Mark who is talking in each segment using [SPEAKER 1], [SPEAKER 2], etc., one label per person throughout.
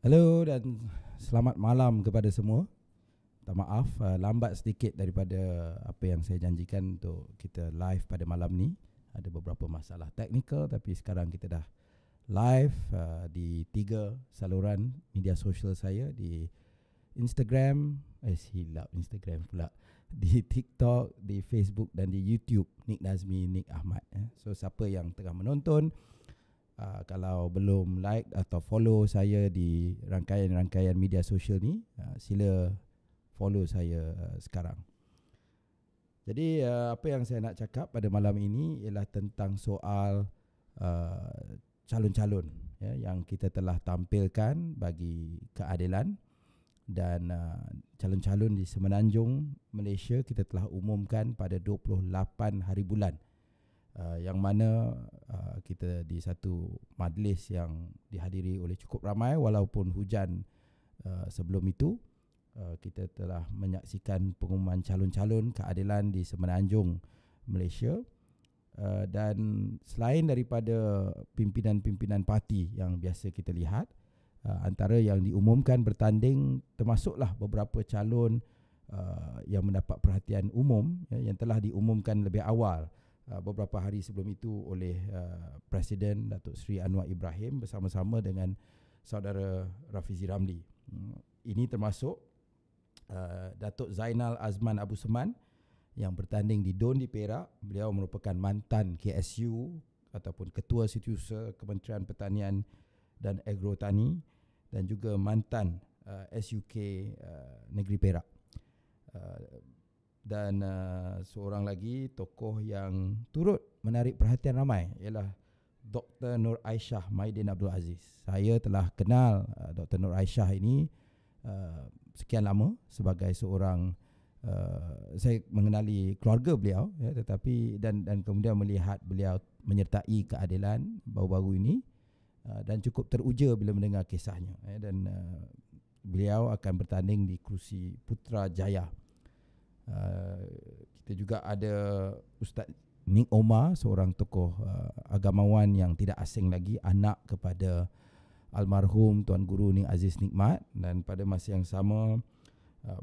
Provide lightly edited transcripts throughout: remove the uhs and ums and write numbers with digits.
[SPEAKER 1] Halo dan selamat malam kepada semua. Minta maaf lambat sedikit daripada apa yang saya janjikan untuk kita live pada malam ni. Ada beberapa masalah teknikal, tapi sekarang kita dah live di 3 saluran media sosial saya, di Instagram, silap Instagram pula, di TikTok, di Facebook dan di YouTube, Nik Nazmi, Nik Ahmad. So siapa yang tengah menonton, kalau belum like atau follow saya di rangkaian-rangkaian media sosial ni, sila follow saya sekarang. Jadi apa yang saya nak cakap pada malam ini ialah tentang soal calon-calon yang kita telah tampilkan bagi keadilan. Dan calon-calon di Semenanjung Malaysia kita telah umumkan pada 28 hari bulan, yang mana kita di satu majlis yang dihadiri oleh cukup ramai, walaupun hujan sebelum itu. Kita telah menyaksikan pengumuman calon-calon keadilan di Semenanjung Malaysia, dan selain daripada pimpinan-pimpinan parti yang biasa kita lihat, antara yang diumumkan bertanding termasuklah beberapa calon yang mendapat perhatian umum, yang telah diumumkan lebih awal beberapa hari sebelum itu oleh Presiden Datuk Seri Anwar Ibrahim bersama-sama dengan saudara Rafizi Ramli. Ini termasuk Datuk Zainal Azman Abu Seman yang bertanding di DUN di Perak. Beliau merupakan mantan KSU ataupun Ketua Setiausaha Kementerian Pertanian dan Agrotani, dan juga mantan SUK Negeri Perak. Dan seorang lagi tokoh yang turut menarik perhatian ramai ialah Dr. Nur Aisyah Maidin Abdul Aziz. Saya telah kenal Dr. Nur Aisyah ini sekian lama sebagai seorang saya mengenali keluarga beliau, tetapi dan kemudian melihat beliau menyertai keadilan baru-baru ini, dan cukup teruja bila mendengar kisahnya, dan beliau akan bertanding di kerusi Putrajaya. Kita juga ada Ustaz Nik Omar, seorang tokoh agamawan yang tidak asing lagi, anak kepada almarhum Tuan Guru Nik Aziz Nikmat, dan pada masa yang sama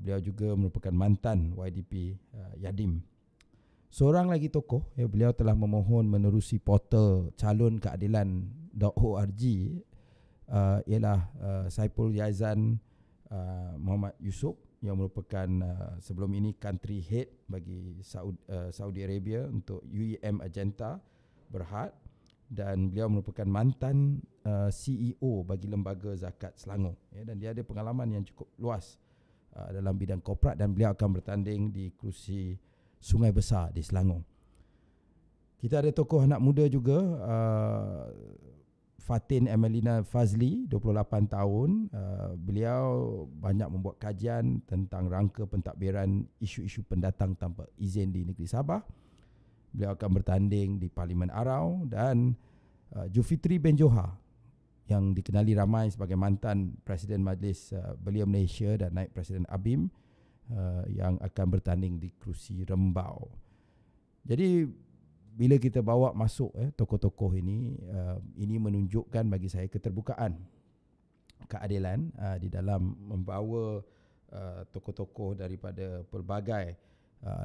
[SPEAKER 1] beliau juga merupakan mantan YDP Yadim. Seorang lagi tokoh, beliau telah memohon menerusi portal calonkeadilan.org, ialah Saipul Yaizan Muhammad Yusof, yang merupakan sebelum ini country head bagi Saudi Arabia untuk UEM Agenda Berhad, dan beliau merupakan mantan CEO bagi Lembaga Zakat Selangor, dan dia ada pengalaman yang cukup luas dalam bidang korporat, dan beliau akan bertanding di kerusi Sungai Besar di Selangor. Kita ada tokoh anak muda juga, Fatin Emelina Fazli, 28 tahun. Beliau banyak membuat kajian tentang rangka pentadbiran isu-isu pendatang tanpa izin di negeri Sabah. Beliau akan bertanding di Parlimen Arau. Dan Julfitri bin Johar, yang dikenali ramai sebagai mantan Presiden Majlis Belia Malaysia dan Naib Presiden ABIM, yang akan bertanding di kerusi Rembau. Jadi bila kita bawa masuk tokoh-tokoh ini menunjukkan bagi saya keterbukaan keadilan di dalam membawa tokoh-tokoh daripada pelbagai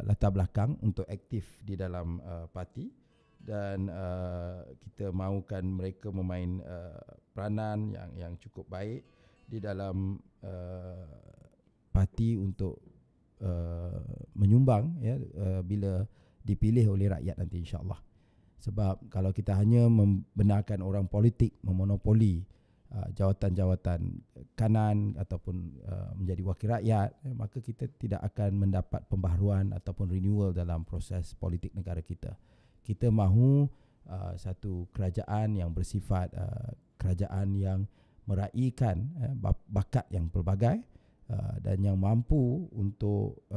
[SPEAKER 1] latar belakang untuk aktif di dalam parti, dan kita mahukan mereka memain peranan yang cukup baik di dalam parti untuk menyumbang bila dipilih oleh rakyat nanti, insyaAllah. Sebab kalau kita hanya membenarkan orang politik memonopoli jawatan-jawatan kanan ataupun menjadi wakil rakyat, maka kita tidak akan mendapat pembaharuan ataupun renewal dalam proses politik negara kita. Kita mahu satu kerajaan yang bersifat kerajaan yang meraihkan bakat yang pelbagai, dan yang mampu untuk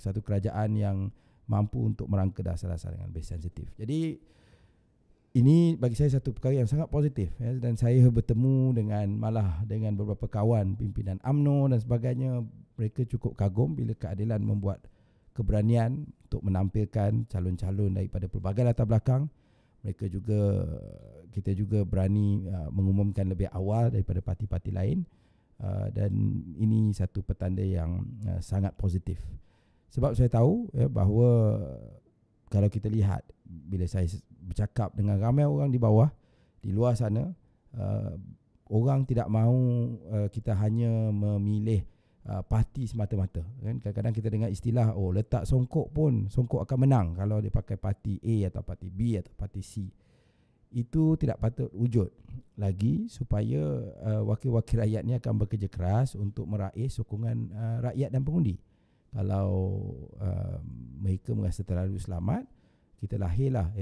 [SPEAKER 1] satu kerajaan yang mampu untuk merangka dasar-dasar dengan lebih sensitif. Jadi ini bagi saya satu perkara yang sangat positif, dan saya bertemu dengan beberapa kawan pimpinan UMNO dan sebagainya. Mereka cukup kagum bila keadilan membuat keberanian untuk menampilkan calon-calon daripada pelbagai latar belakang. Mereka juga kita juga berani mengumumkan lebih awal daripada parti-parti lain, dan ini satu petanda yang sangat positif. Sebab saya tahu bahawa kalau kita lihat, bila saya bercakap dengan ramai orang di bawah, di luar sana, orang tidak mahu kita hanya memilih parti semata-mata, kan. Kadang-kadang kita dengar istilah, letak songkok pun songkok akan menang kalau dia pakai parti A atau parti B atau parti C. Itu tidak patut wujud lagi, supaya wakil-wakil rakyat ni akan bekerja keras untuk meraih sokongan rakyat dan pengundi. Kalau mereka merasa terlalu selamat, kita lahirlah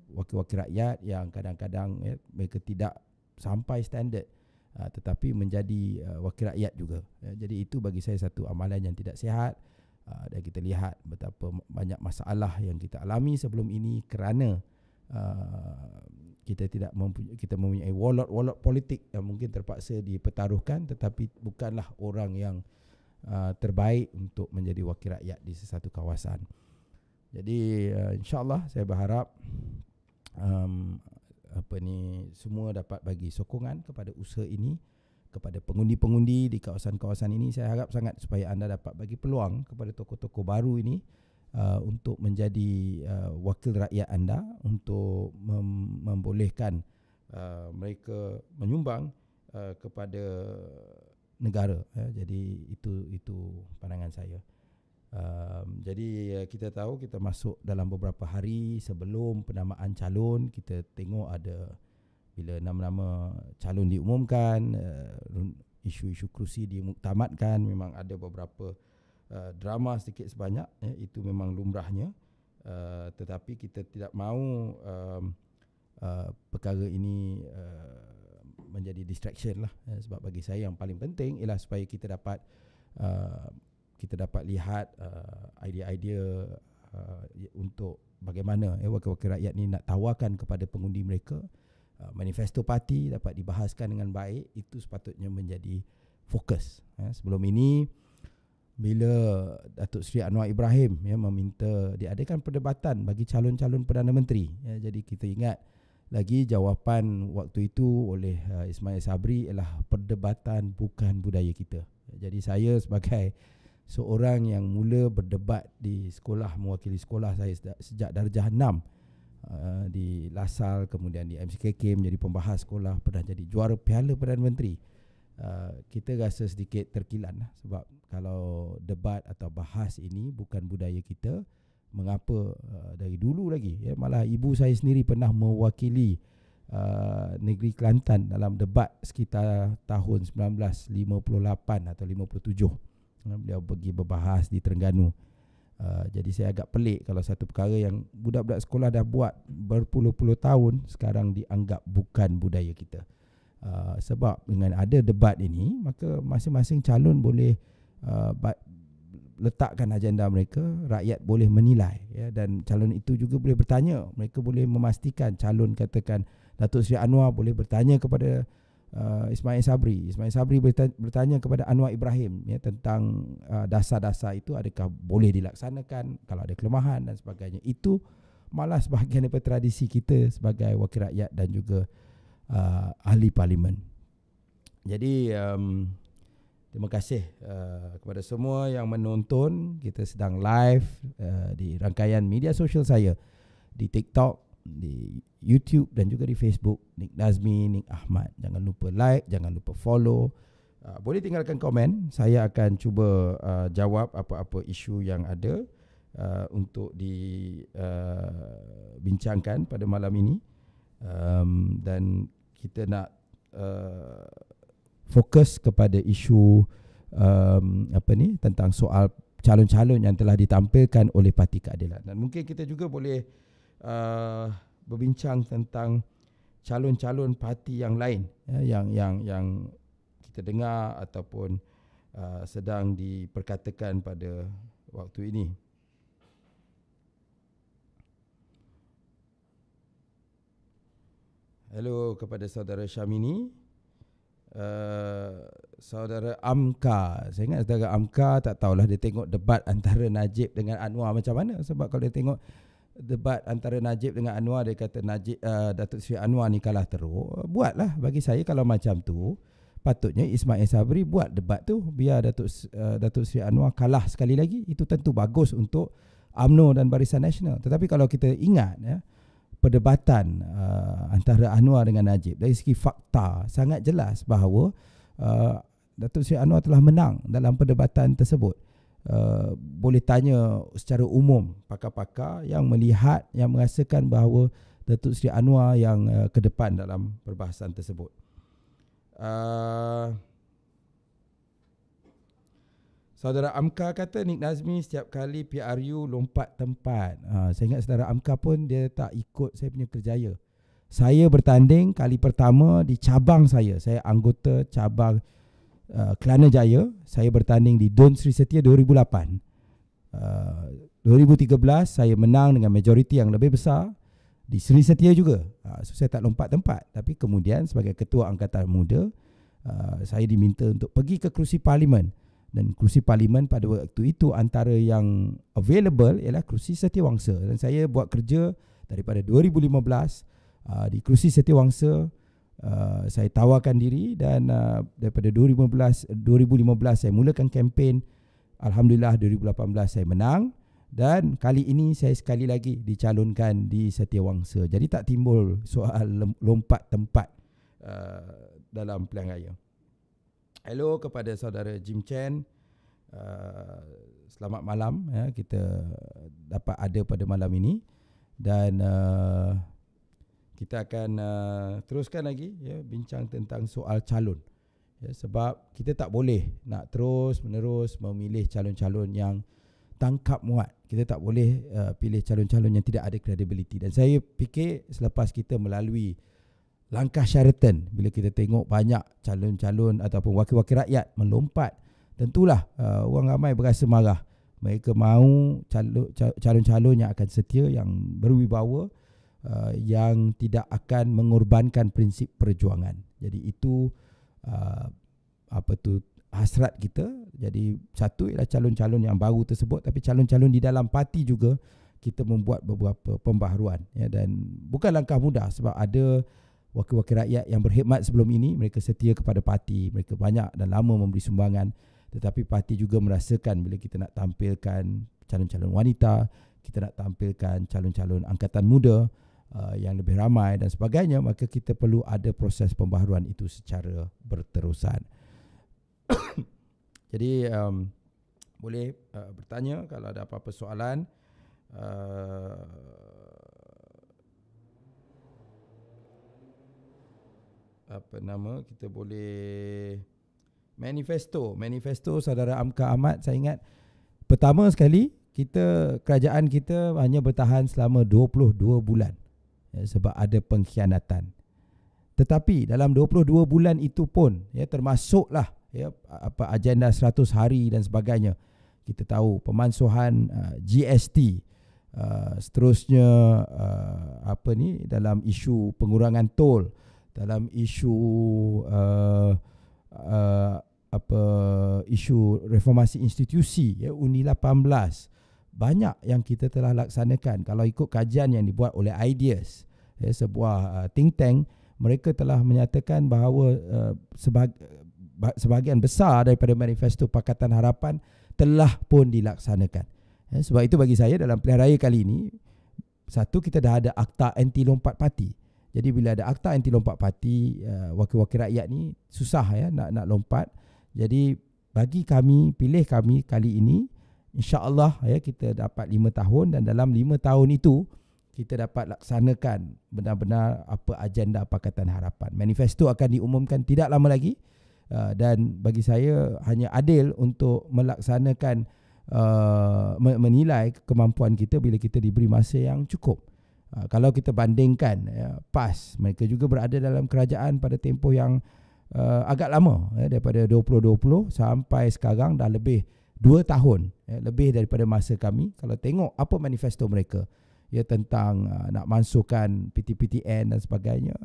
[SPEAKER 1] wakil-wakil rakyat yang kadang-kadang mereka tidak sampai standard, tetapi menjadi wakil rakyat juga. Jadi itu bagi saya satu amalan yang tidak sihat, dan kita lihat betapa banyak masalah yang kita alami sebelum ini kerana kita mempunyai warlord politik yang mungkin terpaksa dipertaruhkan, tetapi bukanlah orang yang terbaik untuk menjadi wakil rakyat di sesuatu kawasan. Jadi insya-Allah saya berharap semua dapat bagi sokongan kepada usaha ini, kepada pengundi-pengundi di kawasan-kawasan ini. Saya harap sangat supaya anda dapat bagi peluang kepada tokoh-tokoh baru ini untuk menjadi wakil rakyat anda, untuk membolehkan mereka menyumbang kepada negara. Jadi itu pandangan saya. Jadi kita tahu kita masuk dalam beberapa hari sebelum penamaan calon. Kita tengok ada bila nama-nama calon diumumkan, isu-isu kerusi dimuktamadkan, memang ada beberapa drama sedikit sebanyak, itu memang lumrahnya. Tetapi kita tidak mahu perkara ini menjadi distraction lah. Sebab bagi saya yang paling penting ialah supaya kita dapat lihat idea-idea untuk bagaimana wakil-wakil rakyat ni nak tawarkan kepada pengundi mereka. Manifesto parti dapat dibahaskan dengan baik, itu sepatutnya menjadi fokus. Sebelum ini bila Datuk Seri Anwar Ibrahim meminta diadakan perdebatan bagi calon-calon Perdana Menteri, jadi kita ingat lagi jawapan waktu itu oleh Ismail Sabri ialah perdebatan bukan budaya kita. Jadi saya sebagai seorang yang mula berdebat di sekolah, mewakili sekolah saya sejak darjah 6 di LASAL, kemudian di MCKK menjadi pembahas sekolah, pernah jadi juara Piala Perdana Menteri. Kita rasa sedikit terkilan lah, sebab kalau debat atau bahas ini bukan budaya kita, mengapa dari dulu lagi malah ibu saya sendiri pernah mewakili negeri Kelantan dalam debat sekitar tahun 1958 atau 57. Beliau pergi berbahas di Terengganu. Jadi saya agak pelik kalau satu perkara yang budak-budak sekolah dah buat berpuluh-puluh tahun sekarang dianggap bukan budaya kita. Sebab dengan ada debat ini, maka masing-masing calon boleh letakkan agenda mereka, rakyat boleh menilai, dan calon itu juga boleh bertanya. Mereka boleh memastikan calon, katakan Datuk Seri Anwar, boleh bertanya kepada Ismail Sabri bertanya kepada Anwar Ibrahim tentang dasar-dasar itu adakah boleh dilaksanakan, kalau ada kelemahan dan sebagainya. Itu malah sebahagian daripada tradisi kita sebagai wakil rakyat dan juga ahli parlimen. Jadi terima kasih kepada semua yang menonton. Kita sedang live di rangkaian media sosial saya, di TikTok, di YouTube dan juga di Facebook, Nik Nazmi, Nik Ahmad. Jangan lupa like, jangan lupa follow. Boleh tinggalkan komen. Saya akan cuba jawab apa-apa isu yang ada untuk dibincangkan pada malam ini. Dan kita nak fokus kepada isu tentang soal calon-calon yang telah ditampilkan oleh Parti Keadilan. Dan mungkin kita juga boleh berbincang tentang calon-calon parti yang lain, yang kita dengar ataupun sedang diperkatakan pada waktu ini. Hello kepada saudara Syamini, saudara Amka. Saya ingat saudara Amka, tak tahulah dia tengok debat antara Najib dengan Anwar macam mana. Sebab kalau dia tengok debat antara Najib dengan Anwar, dia kata Datuk Seri Anwar ni kalah teruk, buatlah. Bagi saya kalau macam tu, patutnya Ismail Sabri buat debat tu, biar Datuk Seri Anwar kalah sekali lagi. Itu tentu bagus untuk UMNO dan Barisan Nasional. Tetapi kalau kita ingat perdebatan antara Anwar dengan Najib, dari segi fakta sangat jelas bahawa Datuk Seri Anwar telah menang dalam perdebatan tersebut. Boleh tanya secara umum pakar-pakar yang melihat, yang merasakan bahawa Datuk Seri Anwar yang ke depan dalam perbahasan tersebut. Saudara Amka kata Nik Nazmi setiap kali PRU lompat tempat. Saya ingat saudara Amka pun dia tak ikut saya punya kerjaya. Saya bertanding kali pertama di cabang saya anggota cabang Kelana Jaya. Saya bertanding di Dun Sri Setia 2008. 2013 saya menang dengan majoriti yang lebih besar di Sri Setia juga. So saya tak lompat tempat. Tapi kemudian sebagai ketua angkatan muda, saya diminta untuk pergi ke kerusi parlimen. Dan kerusi parlimen pada waktu itu antara yang available ialah kerusi Setiawangsa. Dan saya buat kerja daripada 2015 di kerusi Setiawangsa. Saya tawarkan diri dan daripada 2015 saya mulakan kempen. Alhamdulillah 2018 saya menang, dan kali ini saya sekali lagi dicalonkan di Setiawangsa. Jadi tak timbul soal lompat tempat dalam pilihan raya. Hello kepada saudara Jim Chen. Selamat malam, kita dapat ada pada malam ini, dan kita akan teruskan lagi bincang tentang soal calon. Sebab kita tak boleh nak terus menerus memilih calon-calon yang tangkap muat. Kita tak boleh pilih calon-calon yang tidak ada credibility. Dan saya fikir selepas kita melalui langkah Sheraton, bila kita tengok banyak calon-calon ataupun wakil-wakil rakyat melompat, tentulah orang ramai berasa marah. Mereka mahu calon-calon yang akan setia, yang berwibawa, yang tidak akan mengorbankan prinsip perjuangan. Jadi itu hasrat kita. Jadi satu ialah calon-calon yang baru tersebut, tapi calon-calon di dalam parti juga kita membuat beberapa pembaharuan, dan bukan langkah mudah sebab ada wakil-wakil rakyat yang berkhidmat sebelum ini, mereka setia kepada parti, mereka banyak dan lama memberi sumbangan, tetapi parti juga merasakan bila kita nak tampilkan calon-calon wanita, kita nak tampilkan calon-calon angkatan muda yang lebih ramai dan sebagainya, maka kita perlu ada proses pembaharuan itu secara berterusan. Jadi boleh bertanya kalau ada apa-apa soalan. Kita boleh manifesto saudara Amka Ahmad. Saya ingat pertama sekali kerajaan kita hanya bertahan selama 22 bulan. Sebab ada pengkhianatan. Tetapi dalam 22 bulan itu pun termasuklah agenda 100 hari dan sebagainya. Kita tahu pemansuhan GST, seterusnya dalam isu pengurangan tol, dalam isu isu reformasi institusi, Undi 18. Banyak yang kita telah laksanakan. Kalau ikut kajian yang dibuat oleh Ideas, sebuah think tank, mereka telah menyatakan bahawa sebahagian besar daripada manifesto Pakatan Harapan telah pun dilaksanakan. Sebab itu bagi saya dalam pilihan raya kali ini, satu, kita dah ada akta anti lompat parti. Jadi bila ada akta anti lompat parti, wakil-wakil rakyat ni susah nak lompat. Jadi bagi kami, pilih kami kali ini, InsyaAllah kita dapat 5 tahun, dan dalam 5 tahun itu kita dapat laksanakan benar-benar apa agenda Pakatan Harapan. Manifesto akan diumumkan tidak lama lagi, dan bagi saya hanya adil untuk melaksanakan, menilai kemampuan kita bila kita diberi masa yang cukup. Kalau kita bandingkan PAS, mereka juga berada dalam kerajaan pada tempoh yang agak lama, daripada 2020 sampai sekarang dah lebih 2 tahun, lebih daripada masa kami. Kalau tengok apa manifesto mereka tentang nak mansuhkan PTPTN dan sebagainya,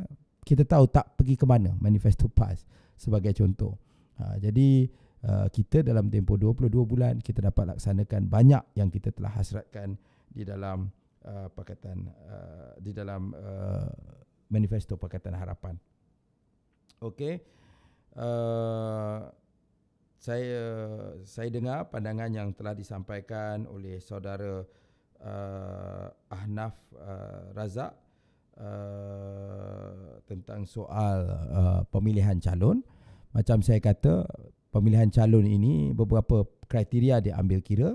[SPEAKER 1] kita tahu tak pergi ke mana manifesto PAS sebagai contoh. Jadi kita dalam tempoh 22 bulan kita dapat laksanakan banyak yang kita telah hasratkan di dalam di dalam manifesto Pakatan Harapan. Okey. Saya dengar pandangan yang telah disampaikan oleh saudara Ahnaf Razak tentang soal pemilihan calon. Macam saya kata, pemilihan calon ini beberapa kriteria diambil kira,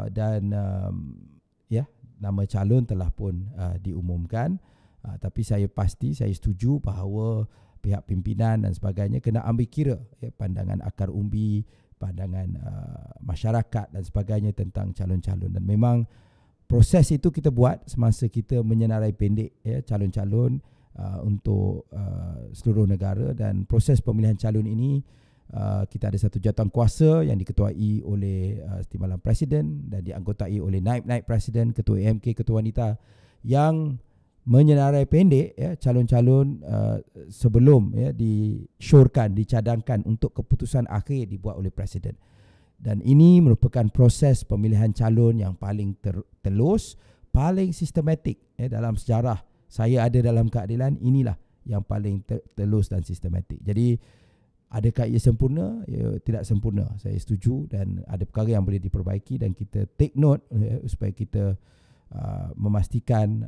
[SPEAKER 1] dan nama calon telah pun diumumkan. Tapi saya setuju bahawa pihak pimpinan dan sebagainya kena ambil kira pandangan akar umbi, pandangan masyarakat dan sebagainya tentang calon-calon. Dan memang proses itu kita buat semasa kita menyenarai pendek calon-calon untuk seluruh negara. Dan proses pemilihan calon ini kita ada satu jawatan kuasa yang diketuai oleh Timbalan Presiden dan dianggotai oleh naib-naib Presiden, Ketua AMK, Ketua Wanita, yang menyenarai pendek calon-calon sebelum disyorkan, dicadangkan untuk keputusan akhir dibuat oleh Presiden. Dan ini merupakan proses pemilihan calon yang paling telus, paling sistematik dalam sejarah saya ada dalam keadilan. Inilah yang paling telus dan sistematik. Jadi adakah ia sempurna? Ia tidak sempurna. Saya setuju, dan ada perkara yang boleh diperbaiki, dan kita take note supaya kita memastikan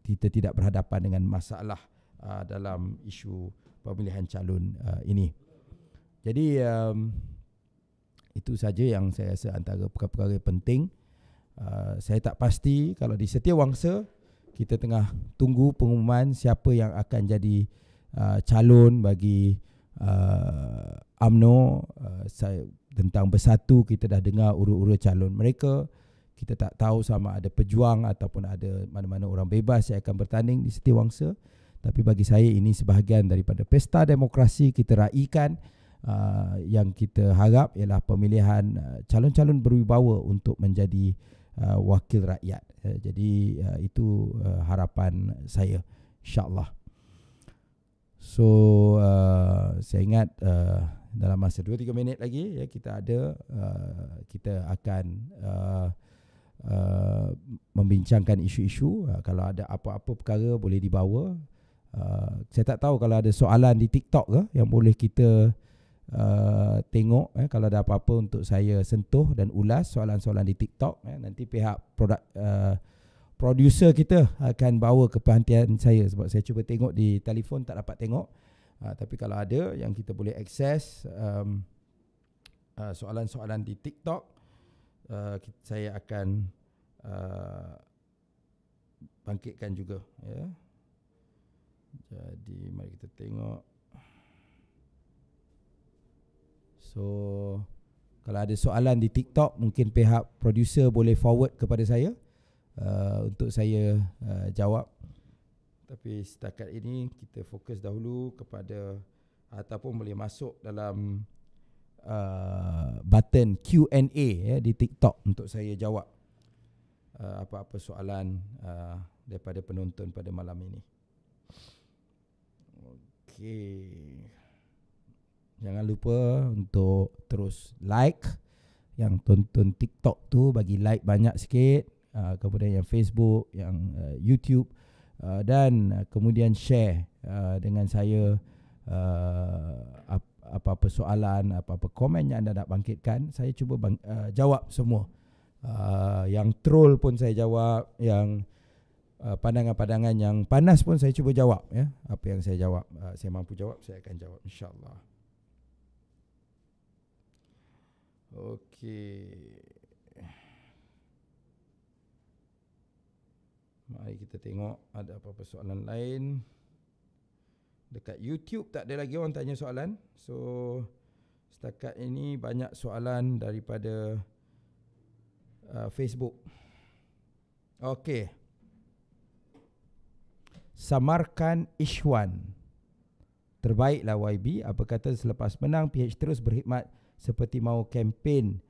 [SPEAKER 1] kita tidak berhadapan dengan masalah dalam isu pemilihan calon ini. Jadi itu saja yang saya rasa antara perkara-perkara penting. Saya tak pasti kalau di Setiawangsa kita tengah tunggu pengumuman siapa yang akan jadi calon bagi UMNO. Tentang Bersatu kita dah dengar urut-urut calon mereka. Kita tak tahu sama ada pejuang ataupun ada mana-mana orang bebas yang akan bertanding di Setiawangsa. Tapi bagi saya ini sebahagian daripada pesta demokrasi kita raikan. Yang kita harap ialah pemilihan calon-calon berwibawa untuk menjadi wakil rakyat. Jadi itu harapan saya, insyaAllah. So saya ingat dalam masa 2-3 minit lagi kita akan membincangkan isu-isu. Kalau ada apa-apa perkara boleh dibawa. Saya tak tahu kalau ada soalan di TikTok ke yang boleh kita tengok. Kalau ada apa-apa untuk saya sentuh dan ulas soalan-soalan di TikTok, nanti pihak producer kita akan bawa ke perhatian saya, sebab saya cuba tengok di telefon tak dapat tengok. Tapi kalau ada yang kita boleh akses soalan-soalan di TikTok, saya akan bangkitkan juga. Jadi mari kita tengok. So kalau ada soalan di TikTok, mungkin pihak producer boleh forward kepada saya untuk saya jawab. Tapi setakat ini kita fokus dahulu kepada, ataupun boleh masuk dalam button Q&A di TikTok untuk saya jawab apa-apa soalan daripada penonton pada malam ini. Okey. Jangan lupa untuk terus like. Yang tonton TikTok tu bagi like banyak sikit. Kemudian yang Facebook, yang YouTube, dan kemudian share dengan saya apa-apa soalan, apa-apa komen yang anda nak bangkitkan. Saya cuba jawab semua. Yang troll pun saya jawab, yang pandangan-pandangan yang panas pun saya cuba jawab. Apa yang saya jawab, saya mampu jawab, saya akan jawab, insya-Allah. Okey. Mari kita tengok ada apa-apa soalan lain. Dekat YouTube tak ada lagi orang tanya soalan. So setakat ini banyak soalan daripada Facebook. Okey. Samarkan Ishwan. Terbaiklah YB. Apa kata selepas menang PH terus berkhidmat seperti mau kempen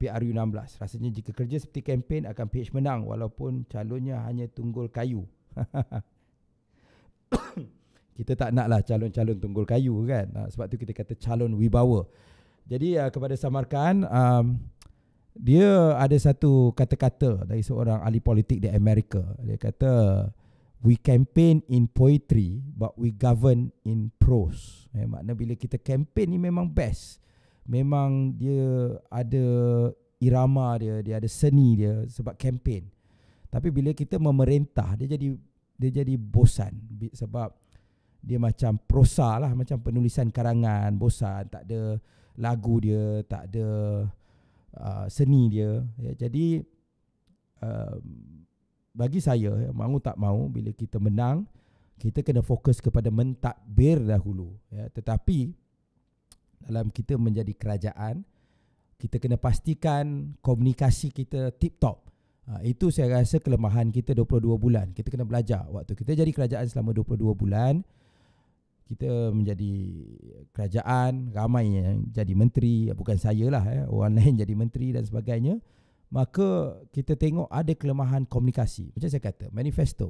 [SPEAKER 1] PRU16. Rasanya jika kerja seperti kempen akan PH menang walaupun calonnya hanya tunggul kayu. Kita tak naklah calon-calon tunggul kayu kan. Sebab tu kita kata calon wibawa. Jadi kepada Samarkan, Dia ada satu kata-kata dari seorang ahli politik di Amerika. Dia kata, we campaign in poetry but we govern in prose. Maknanya bila kita campaign ni memang best. Memang dia ada irama dia, dia ada seni dia sebab campaign. Tapi bila kita memerintah, dia jadi bosan sebab dia macam prosa lah, macam penulisan karangan, bosan, tak ada lagu dia, tak ada seni dia. Jadi bagi saya, mahu tak mahu, bila kita menang, kita kena fokus kepada mentadbir dahulu. Tetapi dalam kita menjadi kerajaan, kita kena pastikan komunikasi kita tip-top. Itu saya rasa kelemahan kita 22 bulan. Kita kena belajar. Waktu kita jadi kerajaan selama 22 bulan, kita menjadi kerajaan, ramai yang jadi menteri, bukan saya lah, orang lain jadi menteri dan sebagainya. Maka kita tengok ada kelemahan komunikasi. Macam saya kata, manifesto.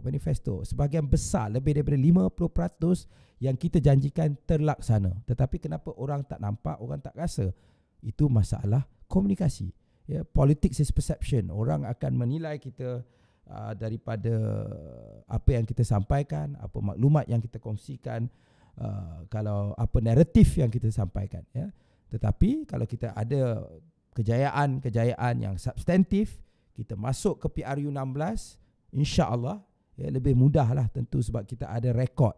[SPEAKER 1] Sebahagian besar, lebih daripada 50% yang kita janjikan terlaksana. Tetapi kenapa orang tak nampak, orang tak rasa? Itu masalah komunikasi. Politics is perception. Orang akan menilai kita daripada apa yang kita sampaikan, apa maklumat yang kita kongsikan, kalau apa naratif yang kita sampaikan. Tetapi kalau kita ada kejayaan yang substantif, kita masuk ke PRU 16, insya-Allah lebih mudahlah tentu sebab kita ada rekod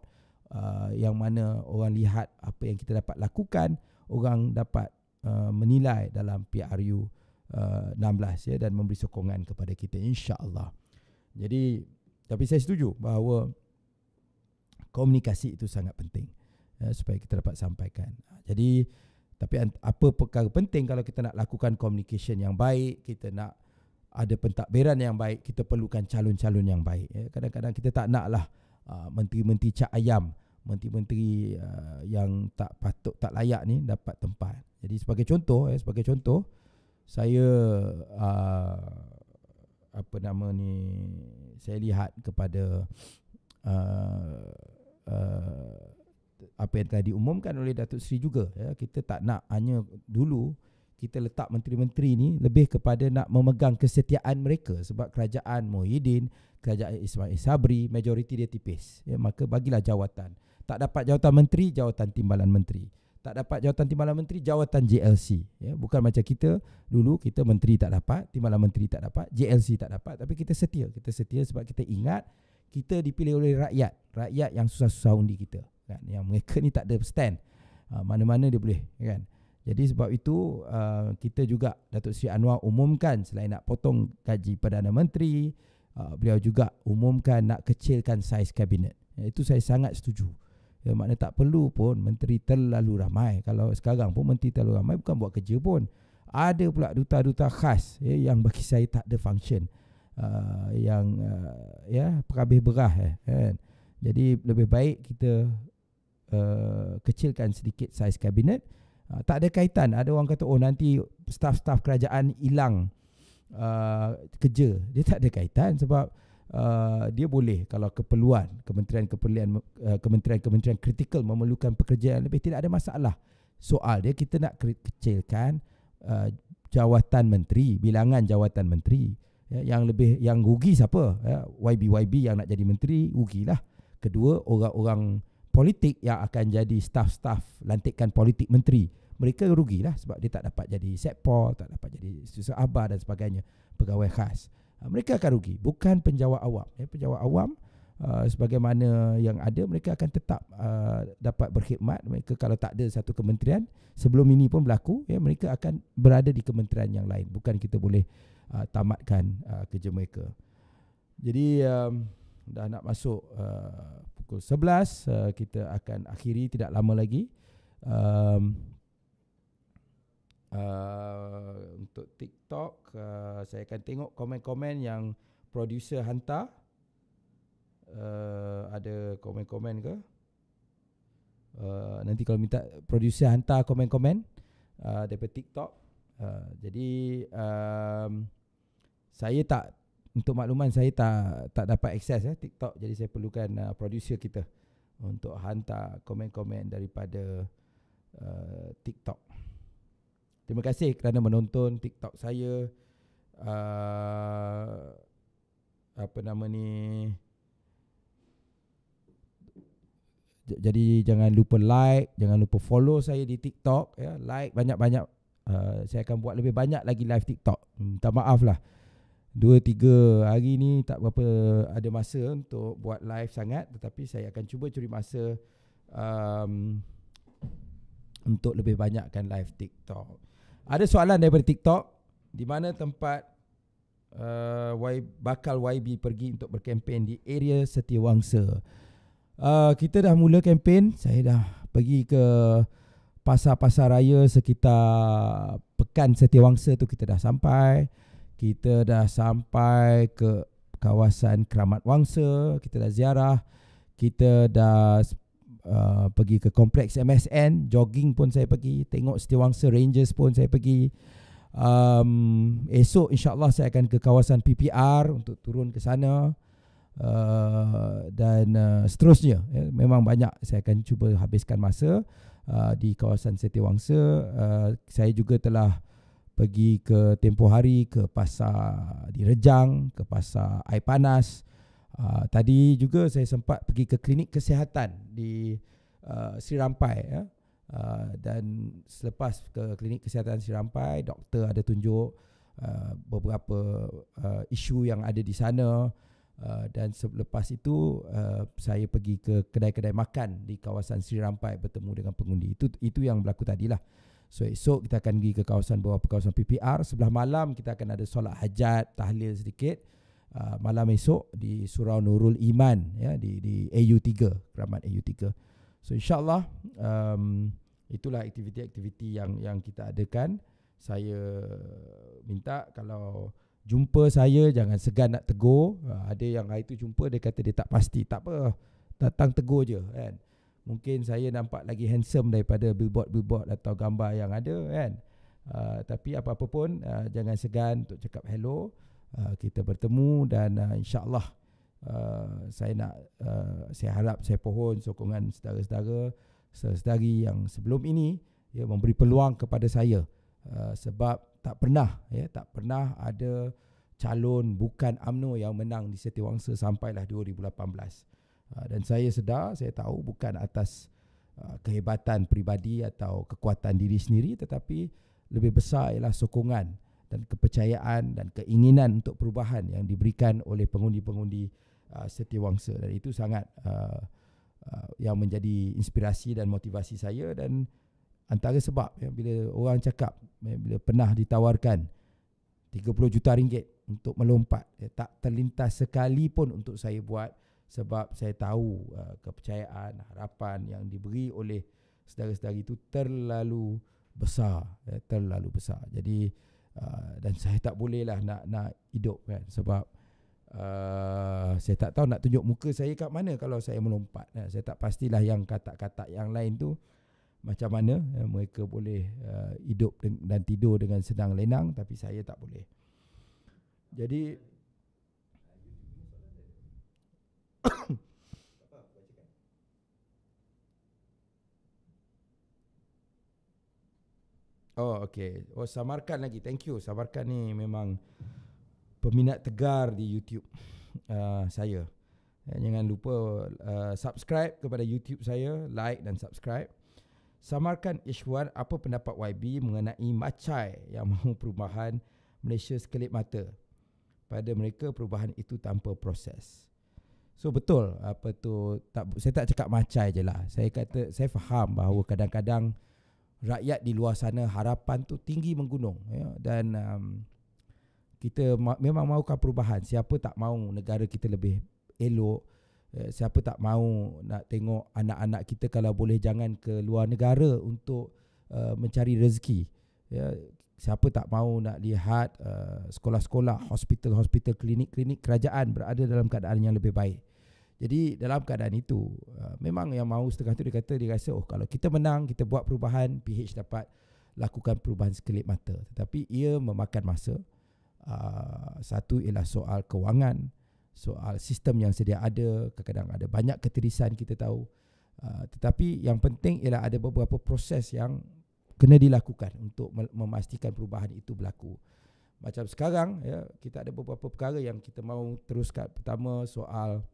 [SPEAKER 1] yang mana orang lihat apa yang kita dapat lakukan, orang dapat menilai dalam PRU 16 dan memberi sokongan kepada kita, insya-Allah. Jadi tapi saya setuju bahawa komunikasi itu sangat penting supaya kita dapat sampaikan. Jadi tapi apa perkara penting kalau kita nak lakukan communication yang baik, kita nak ada pentadbiran yang baik, kita perlukan calon-calon yang baik. Kadang-kadang kita tak naklah menteri-menteri cak ayam, menteri-menteri yang tak patut, tak layak ni dapat tempat. Jadi sebagai contoh, saya saya lihat kepada apa yang telah diumumkan oleh Datuk Seri juga. Kita tak nak hanya dulu kita letak menteri-menteri ni lebih kepada nak memegang kesetiaan mereka, sebab kerajaan Muhyiddin, kerajaan Ismail Sabri, majoriti dia tipis. Maka bagilah jawatan. Tak dapat jawatan menteri, jawatan timbalan menteri. Tak dapat jawatan timbalan menteri, jawatan JLC. Bukan macam kita dulu, kita menteri tak dapat, timbalan menteri tak dapat, JLC tak dapat, tapi kita setia. Kita setia sebab kita ingat kita dipilih oleh rakyat yang susah-susah undi kita. Yang mereka ni tak ada stand, mana-mana dia boleh, kan. Jadi sebab itu kita juga, Datuk Seri Anwar umumkan selain nak potong gaji Perdana Menteri, beliau juga umumkan nak kecilkan saiz kabinet. Itu saya sangat setuju. Maknanya tak perlu pun menteri terlalu ramai. Kalau sekarang pun menteri terlalu ramai bukan buat kerja pun. Ada pula duta-duta khas yang bagi saya tak ada function, yang perhabis berah, kan. Jadi lebih baik kita kecilkan sedikit saiz kabinet. Tak ada kaitan. Ada orang kata nanti staf-staf kerajaan hilang kerja. Dia tak ada kaitan sebab dia boleh, kalau keperluan kementerian kritikal memerlukan pekerjaan lebih, tidak ada masalah. Soal dia kita nak kecilkan jawatan menteri, bilangan jawatan menteri. Yang rugi siapa? YB yang nak jadi menteri rugilah. Kedua, orang-orang politik yang akan jadi staf-staf lantikan politik menteri, mereka rugilah sebab dia tak dapat jadi setpol, tak dapat jadi setiausaha abah dan sebagainya, pegawai khas. Mereka akan rugi, bukan penjawat awam. Penjawat awam sebagaimana yang ada, mereka akan tetap dapat berkhidmat. Mereka kalau tak ada satu kementerian, sebelum ini pun berlaku, mereka akan berada di kementerian yang lain. Bukan kita boleh tamatkan kerja mereka. Jadi dah nak masuk pukul 11, kita akan akhiri tidak lama lagi. Untuk TikTok, saya akan tengok komen-komen yang producer hantar. Ada komen-komen ke? Nanti kalau minta producer hantar komen-komen daripada TikTok. Jadi saya tak, untuk makluman, saya tak dapat akses TikTok. Jadi saya perlukan producer kita untuk hantar komen-komen daripada TikTok. Terima kasih kerana menonton TikTok saya. Apa nama ni? Jadi jangan lupa like, jangan lupa follow saya di TikTok ya. Like banyak-banyak. Saya akan buat lebih banyak lagi live TikTok. Minta maaf lah, 2-3 hari ni tak berapa ada masa untuk buat live sangat, tetapi saya akan cuba curi masa untuk lebih banyakkan live TikTok. Ada soalan daripada TikTok, di mana tempat bakal YB pergi untuk berkempen di area Setiawangsa. Kita dah mula kempen. Saya dah pergi ke pasar-pasar raya sekitar Pekan Setiawangsa tu, kita dah sampai. Kita dah sampai ke kawasan Keramat Wangsa, kita dah ziarah. Kita dah pergi ke kompleks MSN, jogging pun saya pergi, tengok Setiawangsa Rangers pun saya pergi. Esok insyaAllah saya akan ke kawasan PPR untuk turun ke sana, dan seterusnya ya. Memang banyak, saya akan cuba habiskan masa di kawasan Setiawangsa. Saya juga telah pergi ke tempoh hari ke pasar di Rejang, ke pasar Air Panas. Tadi juga saya sempat pergi ke klinik kesihatan di Sri Rampai ya. Dan selepas ke klinik kesihatan Sri Rampai, doktor ada tunjuk beberapa isu yang ada di sana. Dan selepas itu saya pergi ke kedai-kedai makan di kawasan Sri Rampai bertemu dengan pengundi. Itu yang berlaku tadilah. So esok kita akan pergi ke kawasan PPR. Sebelah malam kita akan ada solat hajat, tahlil sedikit. Malam esok di Surau Nurul Iman ya, di AU3, Keramat AU3. So insyaAllah itulah aktiviti-aktiviti yang kita adakan. Saya minta kalau jumpa saya jangan segan nak tegur. Ada yang hari tu jumpa dia kata dia tak pasti. Tak apa, datang tegur je kan. Mungkin saya nampak lagi handsome daripada billboard atau gambar yang ada kan. Tapi apa-apa pun jangan segan untuk cakap hello. Kita bertemu dan insyaAllah saya harap saya pohon sokongan saudara-saudari yang sebelum ini ya, memberi peluang kepada saya. Sebab tak pernah ada calon bukan UMNO yang menang di Setiawangsa sampailah 2018. Dan saya sedar, saya tahu bukan atas kehebatan peribadi atau kekuatan diri sendiri, tetapi lebih besar ialah sokongan dan kepercayaan dan keinginan untuk perubahan yang diberikan oleh pengundi-pengundi Setiawangsa. Dan itu sangat yang menjadi inspirasi dan motivasi saya. Dan antara sebab ya, bila orang cakap bila pernah ditawarkan 30 juta ringgit untuk melompat, tak terlintas sekali pun untuk saya buat. Sebab saya tahu kepercayaan, harapan yang diberi oleh saudara-saudari itu terlalu besar, terlalu besar. Jadi dan saya tak bolehlah nak hidup kan, sebab saya tak tahu nak tunjuk muka saya kat mana kalau saya melompat. Saya tak pastilah yang kata-kata yang lain tu macam mana mereka boleh hidup dan tidur dengan senang lenang, tapi saya tak boleh. Jadi okey. Samarkan lagi. Thank you. Samarkan ni memang peminat tegar di YouTube saya. Jangan lupa subscribe kepada YouTube saya, like dan subscribe. Samarkan Ishwan, apa pendapat YB mengenai Macai yang mahu perubahan Malaysia sekelip mata? Pada mereka perubahan itu tanpa proses. So betul apa tu, saya tak cakap macai je lah. Saya kata saya faham bahawa kadang-kadang rakyat di luar sana harapan tu tinggi menggunung ya, dan kita memang mahukan perubahan. Siapa tak mahu negara kita lebih elok? Siapa tak mahu nak tengok anak-anak kita kalau boleh jangan ke luar negara untuk mencari rezeki ya. Siapa tak mahu nak lihat sekolah-sekolah, hospital-hospital, klinik-klinik kerajaan berada dalam keadaan yang lebih baik. Jadi dalam keadaan itu memang yang mahu setengah tu dia rasa kalau kita menang, kita buat perubahan, PH dapat lakukan perubahan sekelip mata. Tetapi ia memakan masa. Satu ialah soal kewangan, soal sistem yang sedia ada, kadang-kadang ada banyak ketirisan kita tahu. Tetapi yang penting ialah ada beberapa proses yang kena dilakukan untuk memastikan perubahan itu berlaku. Macam sekarang ya, kita ada beberapa perkara yang kita mahu teruskan. Pertama, soal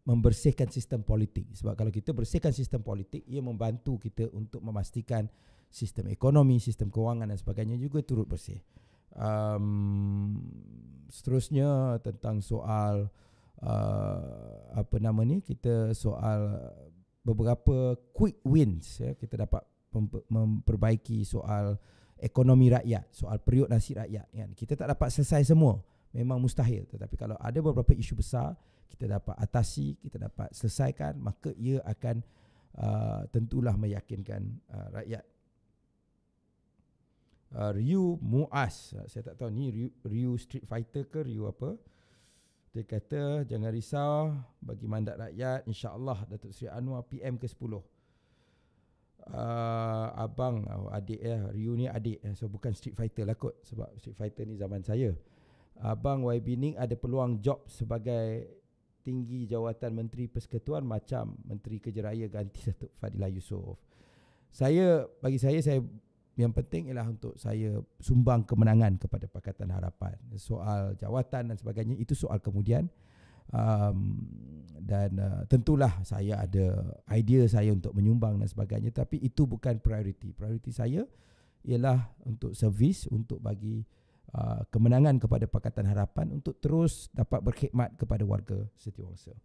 [SPEAKER 1] membersihkan sistem politik. Sebab kalau kita bersihkan sistem politik, ia membantu kita untuk memastikan sistem ekonomi, sistem kewangan dan sebagainya juga turut bersih. Seterusnya tentang soal kita soal beberapa quick wins ya, kita dapat memperbaiki soal ekonomi rakyat, soal periuk nasi rakyat kan. Kita tak dapat selesai semua, memang mustahil, tetapi kalau ada beberapa isu besar kita dapat atasi, kita dapat selesaikan, maka ia akan tentulah meyakinkan rakyat. Ryu Muaz, saya tak tahu ni Ryu Street Fighter ke Ryu apa. Dia kata jangan risau bagi mandat rakyat, insya-Allah Datuk Seri Anwar PM ke-10. Abang adik Ryu ni adik, so bukan Street Fighter lah kot, sebab Street Fighter ni zaman saya. Abang YB Ning ada peluang job sebagai tinggi jawatan Menteri Persekutuan macam Menteri Kejeraya ganti Datuk Fadilah Yusof. Bagi saya yang penting ialah untuk saya sumbang kemenangan kepada Pakatan Harapan. Soal jawatan dan sebagainya itu soal kemudian. Tentulah saya ada idea saya untuk menyumbang dan sebagainya, tapi itu bukan prioriti. Prioriti saya ialah untuk servis, untuk bagi kemenangan kepada Pakatan Harapan, untuk terus dapat berkhidmat kepada warga Setiausaha.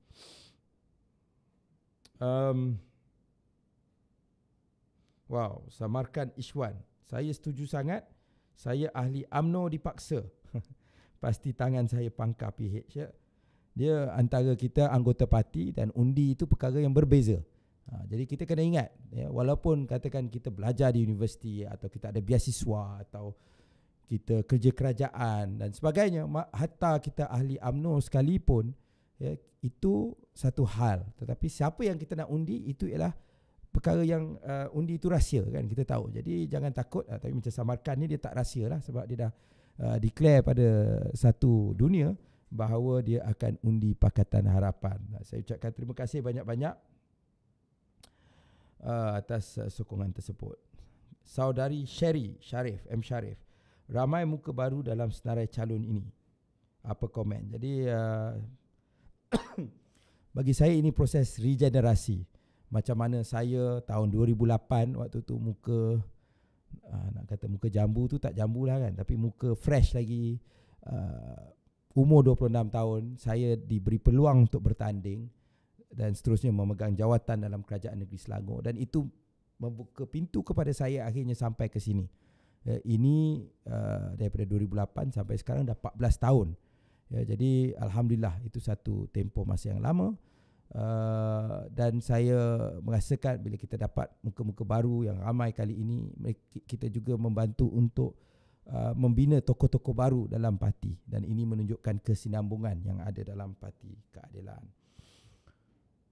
[SPEAKER 1] Wow, Samarkan Ishwan, saya setuju sangat. Saya ahli UMNO dipaksa. Pasti tangan saya pangkar PH ya. Dia antara kita anggota parti dan undi itu perkara yang berbeza. Jadi kita kena ingat ya, walaupun katakan kita belajar di universiti atau kita ada beasiswa atau kita kerja kerajaan dan sebagainya, hatta kita ahli UMNO sekalipun ya, itu satu hal. Tetapi siapa yang kita nak undi itu ialah perkara yang undi itu rahsia kan, kita tahu. Jadi jangan takut. Tapi macam Samarkan ni dia tak rahsia lah, sebab dia dah declare pada satu dunia bahawa dia akan undi Pakatan Harapan. Saya ucapkan terima kasih banyak-banyak atas sokongan tersebut. Saudari Sharif, ramai muka baru dalam senarai calon ini. Apa komen? Jadi bagi saya ini proses regenerasi. Macam mana saya tahun 2008 waktu tu muka nak kata muka jambu tu tak jambu lah kan, tapi muka fresh lagi, umur 26 tahun, saya diberi peluang untuk bertanding dan seterusnya memegang jawatan dalam Kerajaan Negeri Selangor, dan itu membuka pintu kepada saya akhirnya sampai ke sini. Ini daripada 2008 sampai sekarang dah 14 tahun. Jadi alhamdulillah itu satu tempoh masa yang lama. Dan saya merasakan bila kita dapat muka-muka baru yang ramai kali ini, kita juga membantu untuk membina tokoh-tokoh baru dalam parti, dan ini menunjukkan kesinambungan yang ada dalam Parti Keadilan.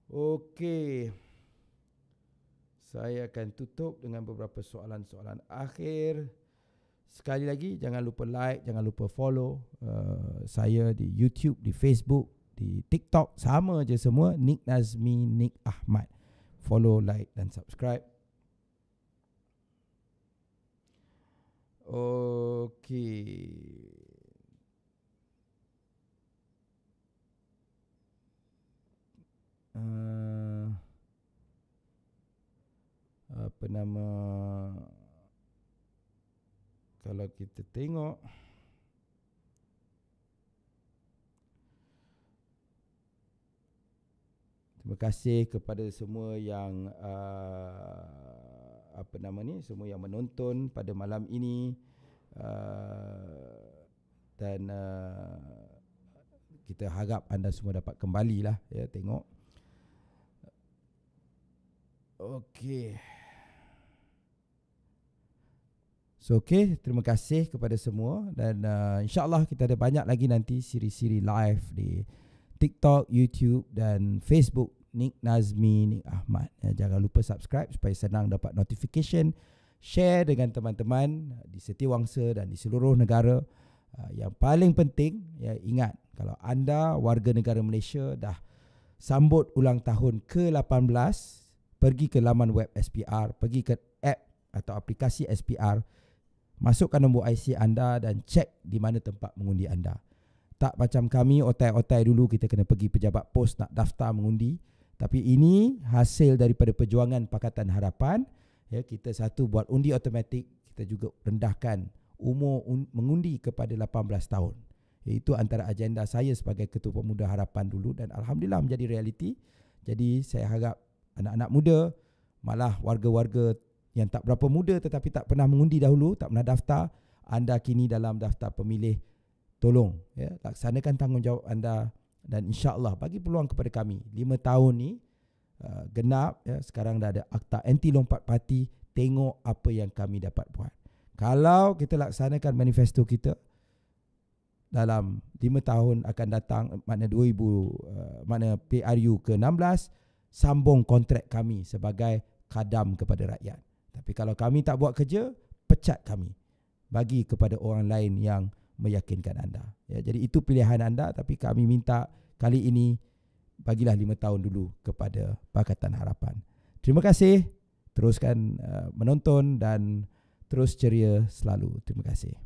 [SPEAKER 1] Okey, saya akan tutup dengan beberapa soalan-soalan akhir. Sekali lagi, jangan lupa like, jangan lupa follow saya di YouTube, di Facebook, di TikTok, sama je semua, Nik Nazmi, Nik Ahmad. Follow, like dan subscribe. Okey. Apa nama, kalau kita tengok terima kasih kepada semua yang semua yang menonton pada malam ini, dan kita harap anda semua dapat kembalilah ya tengok. Okey. So terima kasih kepada semua, dan insya-Allah kita ada banyak lagi nanti siri-siri live di TikTok, YouTube dan Facebook Nik Nazmi, Nik Ahmad. Jangan lupa subscribe supaya senang dapat notification, share dengan teman-teman di Setiausaha dan di seluruh negara. Yang paling penting ya, ingat kalau anda warga negara Malaysia dah sambut ulang tahun ke-18, pergi ke laman web SPR, pergi ke app atau aplikasi SPR, masukkan nombor IC anda dan cek di mana tempat mengundi anda. Tak macam kami otai-otai dulu kita kena pergi pejabat pos nak daftar mengundi. Tapi ini hasil daripada perjuangan Pakatan Harapan. Ya, kita satu buat undi automatik, kita juga rendahkan umur mengundi kepada 18 tahun. Itu antara agenda saya sebagai Ketua Pemuda Harapan dulu dan alhamdulillah menjadi realiti. Jadi saya harap anak-anak muda, malah warga-warga yang tak berapa muda tetapi tak pernah mengundi dahulu, tak pernah daftar, anda kini dalam daftar pemilih. Tolong ya, laksanakan tanggungjawab anda dan insya-Allah bagi peluang kepada kami. 5 tahun ni genap ya, sekarang dah ada akta anti lompat parti, tengok apa yang kami dapat buat. Kalau kita laksanakan manifesto kita dalam 5 tahun akan datang, makna makna PRU ke-16, sambung kontrak kami sebagai khadam kepada rakyat. Tapi kalau kami tak buat kerja, pecat kami. Bagi kepada orang lain yang meyakinkan anda. Ya, jadi itu pilihan anda, tapi kami minta kali ini bagilah 5 tahun dulu kepada Pakatan Harapan. Terima kasih. Teruskan menonton dan terus ceria selalu. Terima kasih.